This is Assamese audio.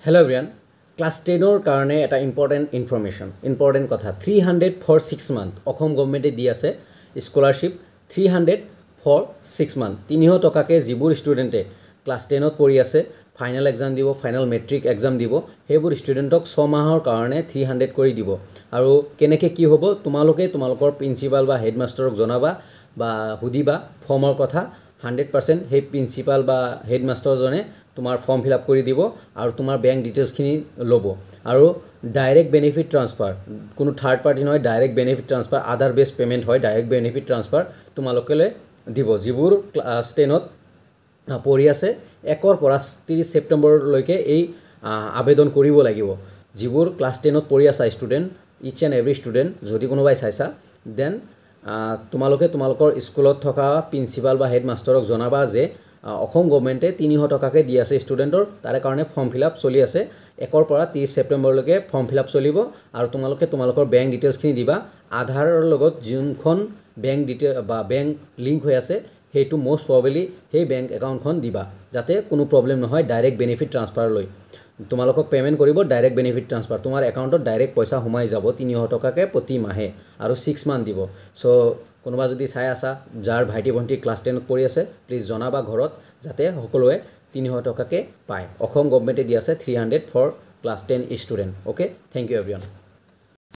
Hello everyone. Class 10 or karane eta important kotha 300 for 6 month Okhom government e di ase scholarship 300 for 6 month 300 toka ke jibur student e class 10 ot pori ase final exam dibo final metric exam dibo hebur student ok 6 mahor karane 300 kori dibo aru keneke ki hobo tumalokor principal ba headmaster ok jonaba ba hudiba form or kotha 100% हे प्रिंसिपल बा हेडमास्टर जने तुम्हार फॉर्म फिल अप करी दिबो और तुम्हार बैंक डिटेल्स खिनि लोबो और डायरेक्ट बेनिफिट ट्रांसफर कोनो थर्ड पार्टी नय direct benefit transfer Aadhaar base payment হয় डायरेक्ट बेनिफिट ट्रांसफर तुमालोकले दिबो जिबुर क्लास 10 ত পঢ়ি আছে 1 ৰ পৰা 30 সেপ্টেম্বৰ লৈকে এই আবেদন কৰিব লাগিব जिबुर क्लास 10 ত পঢ়ি আছে student each and every student যদি কোনোবাই চাইছা দেন তোমালোকৰ স্কুলত থকা প্ৰিন্সিপাল বা হেডমাস্টাৰক জনাবা যে অসম গভৰ্ণমেণ্টে 300 টকাকে দি আছে ষ্টুডেণ্টৰ তাৰে কাৰণে ফৰ্ম ফিল আপ চলি আছে 1 ৰ পৰা 30 সেপ্টেম্বৰলৈকে ফৰ্ম ফিল আপ চলিব আৰু তোমালোকৰ বেংক ডিটেইলছখিনি দিবা আধাৰৰ লগত যোনখন বেংক ডিটেইল বা বেংক লিংক হৈ আছে হেতু মোস্ট প্ৰবেবলি হে বেংক একাউণ্টখন দিবা যাতে কোনো প্ৰবলেম নহয় ডাইৰেক্ট বেনিফিট ট্ৰান্সফাৰ লৈ তোমালোকক পেমেন্ট কৰিব ডাইৰেক্ট বেনিফিট ট্ৰান্সফাৰ তোমাৰ একাউণ্টত ডাইৰেক্ট পইচা সোমাই যাব 300 টকাকে প্ৰতি মাহে আৰু 6 মান দিব সো কোনোবা যদি চাই আছা যাৰ ভাইটি ভন্টি ক্লাস 10 ত পঢ়ি আছে প্লিজ জনাবা ঘৰত যাতে সকলোৱে 300 টকাকে পায় অসম গভৰ্ণমেণ্টে দি আছে 300 for class 10 student okay thank you এভৰিওয়ান